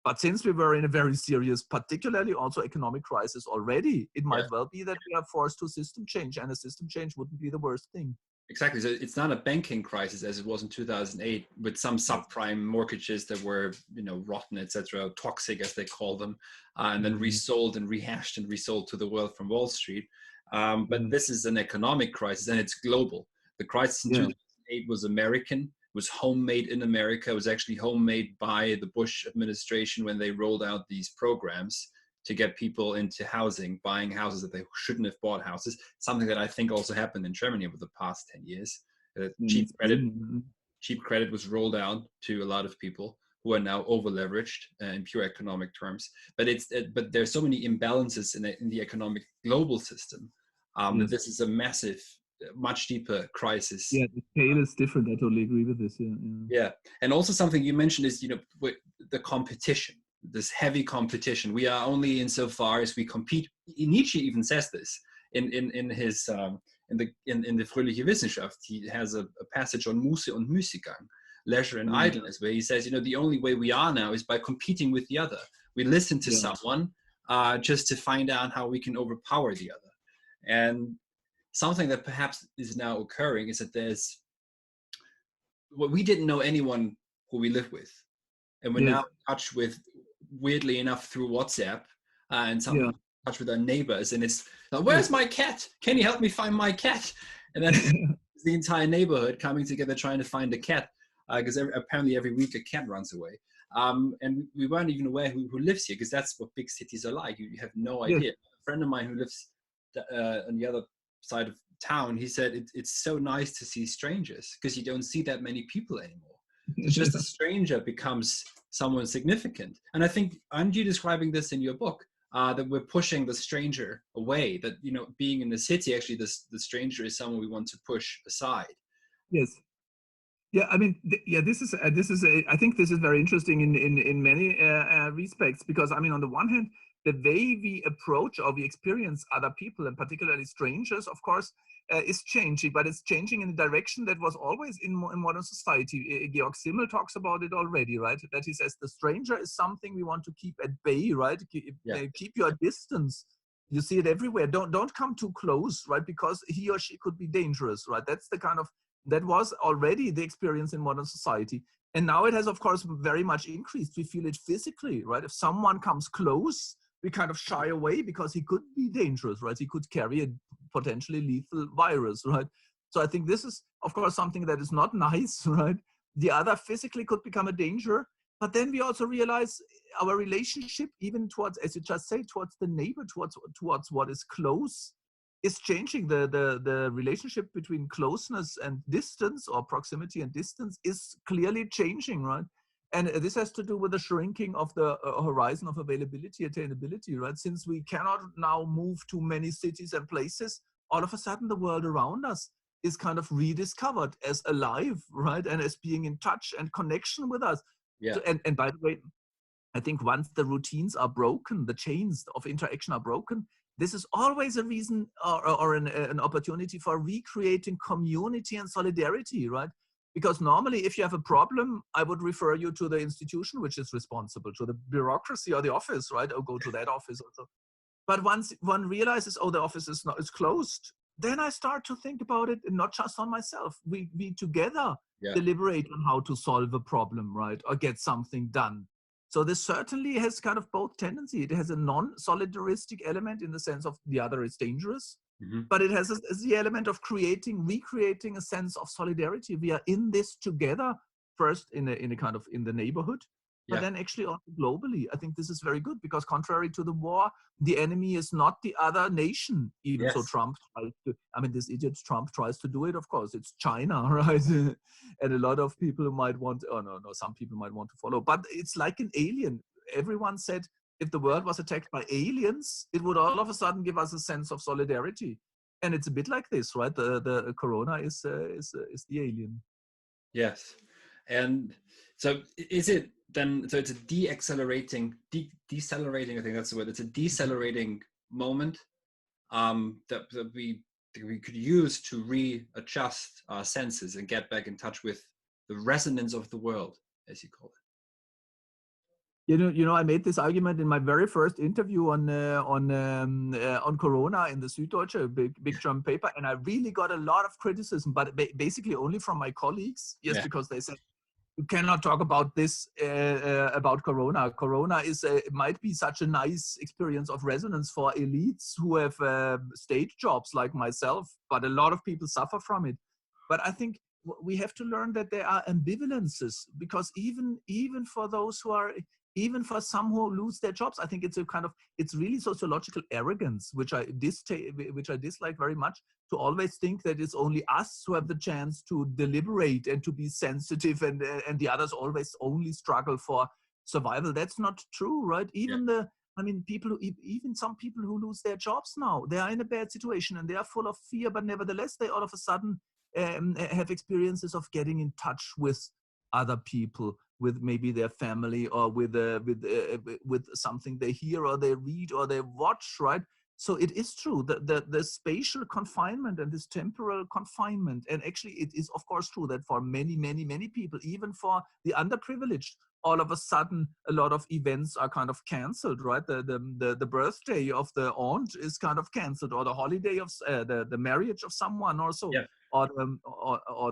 But since we were in a very serious, particularly also economic crisis already, it might well be that we are forced to system change, and a system change wouldn't be the worst thing. Exactly. So it's not a banking crisis as it was in 2008 with some subprime mortgages that were, you know, rotten, etc., toxic as they call them, and then resold and rehashed and resold to the world from Wall Street. But this is an economic crisis, and it's global. The crisis in 2008 was American. Was homemade in America. It was actually homemade by the Bush administration when they rolled out these programs to get people into housing, buying houses that they shouldn't have bought houses. Something that I think also happened in Germany over the past 10 years. Cheap credit was rolled out to a lot of people who are now over leveraged in pure economic terms. But there's so many imbalances in the economic global system that this is a massive, much deeper crisis. Yeah, the scale is different. I totally agree with this. Yeah. And also something you mentioned is, you know, the competition, this heavy competition. We are only insofar as we compete. Nietzsche even says this in his in the Fröhliche Wissenschaft. He has a passage on Muße und Müßiggang, Leisure and Idleness, where he says, the only way we are now is by competing with the other. We listen to someone just to find out how we can overpower the other. And something that perhaps is now occurring is that we didn't know anyone who we live with. And we're now in touch with, weirdly enough, through WhatsApp and some touch with our neighbors. And it's like, where's my cat? Can you help me find my cat? And then the entire neighborhood coming together trying to find a cat, because apparently every week a cat runs away. And we weren't even aware who lives here, because that's what big cities are like. You have no idea. A friend of mine who lives on the other side of town, he said it's so nice to see strangers, because you don't see that many people anymore. It's just a stranger becomes someone significant. And I think, aren't you describing this in your book, that we're pushing the stranger away, that, being in the city, actually the stranger is someone we want to push aside. Yes. Yeah, I mean, this is I think this is very interesting in many respects, because I mean, on the one hand, the way we approach or we experience other people, and particularly strangers, of course, is changing, but it's changing in a direction that was always in modern society. Georg Simmel talks about it already, right? That he says the stranger is something we want to keep at bay, right? Keep your distance. You see it everywhere. Don't come too close, right? Because he or she could be dangerous, right? That's the kind of, that was already the experience in modern society. And now it has, of course, very much increased. We feel it physically, right? If someone comes close, we kind of shy away because he could be dangerous, right? He could carry a potentially lethal virus, right? So I think this is, of course, something that is not nice, right? The other physically could become a danger, but then we also realize our relationship, even towards, as you just say, towards the neighbor, towards what is close, is changing. The relationship between closeness and distance, or proximity and distance, is clearly changing, right? And this has to do with the shrinking of the horizon of availability, attainability, right? Since we cannot now move to many cities and places, all of a sudden the world around us is kind of rediscovered as alive, right? And as being in touch and connection with us. Yeah. So, and by the way, I think once the routines are broken, the chains of interaction are broken, this is always a reason or an opportunity for recreating community and solidarity, right? Because normally, if you have a problem, I would refer you to the institution which is responsible, to the bureaucracy or the office, right? Or go to that office also. But once one realizes, oh, the office is closed, then I start to think about it, and not just on myself. We together deliberate on how to solve a problem, right? Or get something done. So this certainly has kind of both tendency. It has a non-solidaristic element in the sense of the other is dangerous, but it has the element of recreating a sense of solidarity. We are in this together, first in a kind of in the neighborhood, but then actually also globally. I think this is very good, because contrary to the war, the enemy is not the other nation. Even so, Trump tries to, I mean, this idiot Trump tries to do it, of course. It's China, right? And a lot of people might want, some people might want to follow. But it's like an alien. Everyone said if the world was attacked by aliens, it would all of a sudden give us a sense of solidarity. And it's a bit like this, right? The corona is the alien. Yes. And so is it then, so it's a decelerating, I think that's the word, it's a decelerating moment that we could use to readjust our senses and get back in touch with the resonance of the world, as you call it. You know, I made this argument in my very first interview on Corona in the Süddeutsche, big German paper, and I really got a lot of criticism, but basically only from my colleagues, because they said, you cannot talk about this about Corona. Corona might be such a nice experience of resonance for elites who have stage jobs like myself, but a lot of people suffer from it. But I think we have to learn that there are ambivalences, because even for those who are, even for some who lose their jobs, I think it's really sociological arrogance, which I dislike very much, to always think that it's only us who have the chance to deliberate and to be sensitive, and the others always only struggle for survival. That's not true, right? Even some people who lose their jobs now, they are in a bad situation and they are full of fear, but nevertheless, they all of a sudden have experiences of getting in touch with other people, with maybe their family, or with something they hear or they read or they watch, right? So it is true that the spatial confinement and this temporal confinement, and actually it is of course true that for many, many, many people, even for the underprivileged, all of a sudden a lot of events are kind of cancelled, right? The birthday of the aunt is kind of cancelled, or the holiday of the marriage of someone or so. Yeah. Or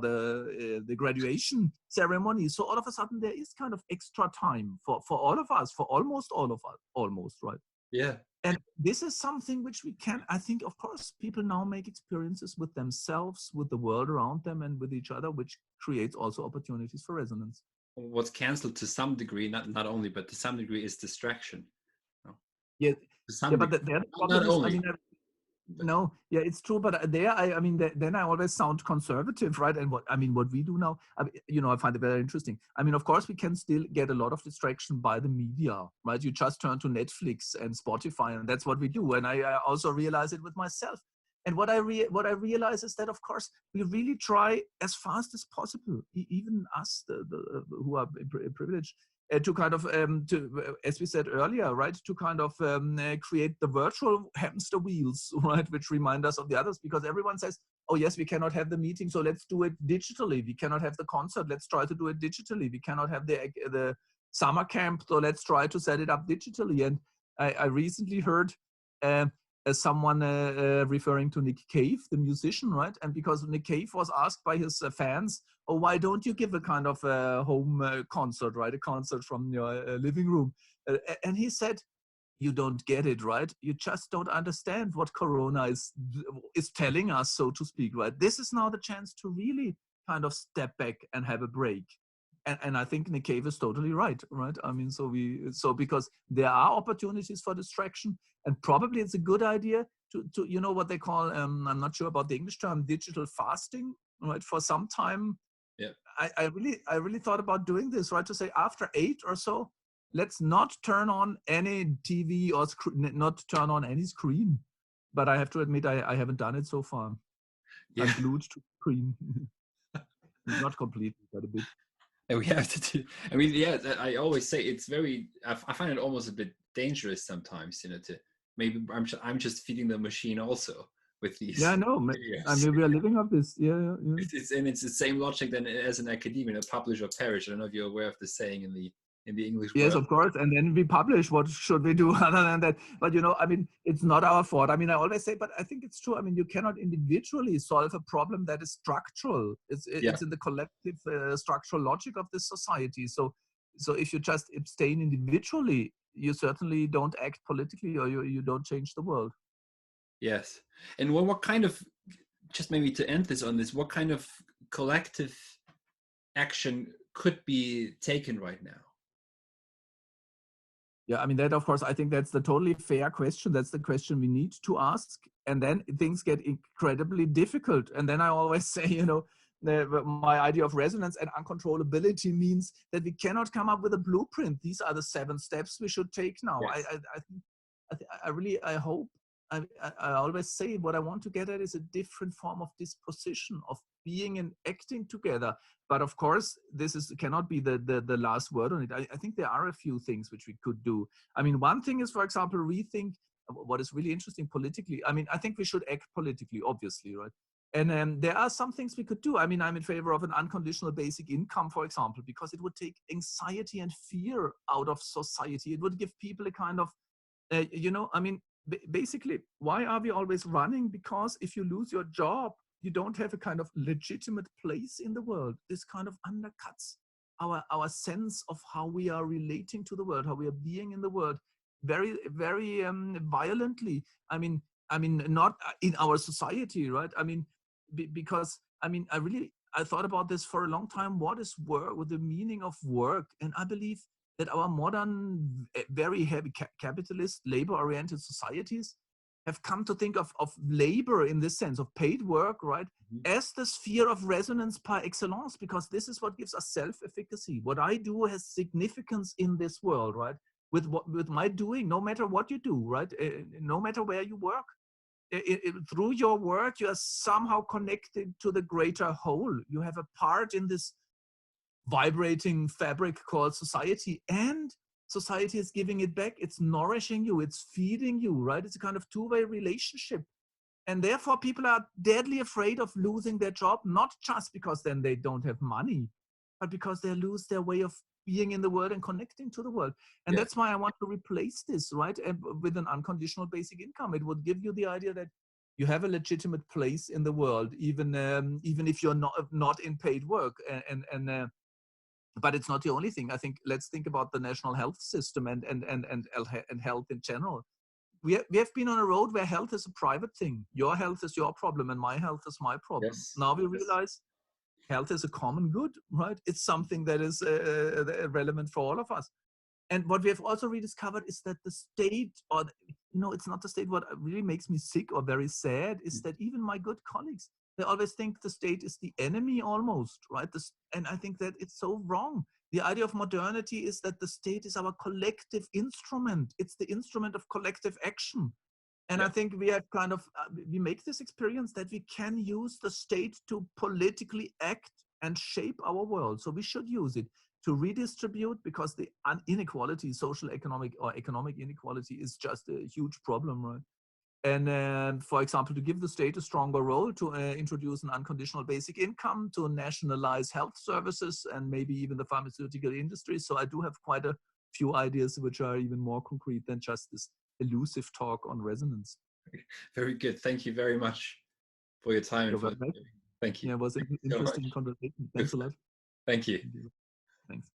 the graduation ceremony. So all of a sudden there is kind of extra time for all of us, for almost all of us, almost, right? Yeah. And this is something which we can, I think, of course, people now make experiences with themselves, with the world around them, and with each other, which creates also opportunities for resonance. What's cancelled to some degree, not only, but to some degree, is distraction. No? Yeah, To some yeah, but degree. the Not problem is, only. I mean, no, yeah, it's true, but there, I mean, then I always sound conservative, right? And what we do now, I find it very interesting. I mean, of course, we can still get a lot of distraction by the media, right? You just turn to Netflix and Spotify, and that's what we do. And I also realize it with myself. And what I realize is that, of course, we really try as fast as possible, even us, who are privileged, to kind of, as we said earlier, right, to kind of create the virtual hamster wheels, right, which remind us of the others, because everyone says, oh yes, we cannot have the meeting, so let's do it digitally. We cannot have the concert, let's try to do it digitally. We cannot have the summer camp, so let's try to set it up digitally. And I recently heard someone referring to Nick Cave, the musician, right? And because Nick Cave was asked by his fans, oh, why don't you give a kind of home concert, right? A concert from your living room. And he said, you don't get it, right? You just don't understand what Corona is telling us, so to speak, right? This is now the chance to really kind of step back and have a break. And I think Nick Cave is totally right? I mean, so because there are opportunities for distraction, and probably it's a good idea to you know what they call, I'm not sure about the English term, digital fasting, right? For some time. Yeah. I really thought about doing this, right? To say after 8 or so, let's not turn on any TV or not turn on any screen. But I have to admit, I haven't done it so far. Yeah. I'm glued to screen. Not completely, but a bit. And we have to do, I mean, yeah, I always say it's very, I find it almost a bit dangerous sometimes, to maybe I'm just feeding the machine also with these. Yeah, I know. videos. I mean, we are living off this. Yeah. It's the same logic than as an academic, publish or perish. I don't know if you're aware of the saying in the English yes, world. of course. And then we publish. What should we do other than that? But I mean, it's not our fault. I mean, I always say, but I think it's true. I mean, you cannot individually solve a problem that is structural. It's in the collective structural logic of this society. So if you just abstain individually, you certainly don't act politically, or you don't change the world. Yes. And what kind of, just maybe to end this on this, what kind of collective action could be taken right now? Yeah, I mean, that, of course, I think that's the totally fair question. That's the question we need to ask. And then things get incredibly difficult. And then I always say, my idea of resonance and uncontrollability means that we cannot come up with a blueprint. These are the 7 steps we should take now. Yes. I hope, I always say what I want to get at is a different form of disposition, of being and acting together. But of course, this cannot be the last word on it. I think there are a few things which we could do. I mean, one thing is, for example, rethink what is really interesting politically. I mean, I think we should act politically, obviously, right? And there are some things we could do. I mean, I'm in favor of an unconditional basic income, for example, because it would take anxiety and fear out of society. It would give people a kind of, I mean, basically, why are we always running? Because if you lose your job, you don't have a kind of legitimate place in the world. This kind of undercuts our sense of how we are relating to the world, how we are being in the world, very, very violently. I mean, not in our society, right? I mean, because I mean, I thought about this for a long time. What is work? With the meaning of work? And I believe that our modern, very heavy capitalist, labor-oriented societies have come to think of labor in this sense of paid work, right, as the sphere of resonance par excellence, because this is what gives us self-efficacy. What I do has significance in this world, right? With my doing, no matter what you do, right, no matter where you work, through your work, you are somehow connected to the greater whole. You have a part in this vibrating fabric called society, and society is giving it back. It's nourishing you. It's feeding you, right? It's a kind of two-way relationship. And therefore, people are deadly afraid of losing their job, not just because then they don't have money, but because they lose their way of being in the world and connecting to the world. And that's why I want to replace this, right, with an unconditional basic income. It would give you the idea that you have a legitimate place in the world, even if you're not in paid work. But it's not the only thing. I think let's think about the national health system and health in general. We have been on a road where health is a private thing. Your health is your problem and my health is my problem. Yes. Now we realize health is a common good, right? It's something that is relevant for all of us. And what we have also rediscovered is that the state, or it's not the state. What really makes me sick or very sad is that even my good colleagues, they always think the state is the enemy almost, right? And I think that it's so wrong. The idea of modernity is that the state is our collective instrument. It's the instrument of collective action. And I think we have kind of, we make this experience that we can use the state to politically act and shape our world. So we should use it to redistribute, because the inequality, social, economic inequality is just a huge problem, right? And for example, to give the state a stronger role, to introduce an unconditional basic income, to nationalize health services, and maybe even the pharmaceutical industry. So I do have quite a few ideas which are even more concrete than just this elusive talk on resonance. Very good. Thank you very much for your time. Thank you. Yeah, it was an interesting conversation. Thanks a lot. Thank you. Thanks.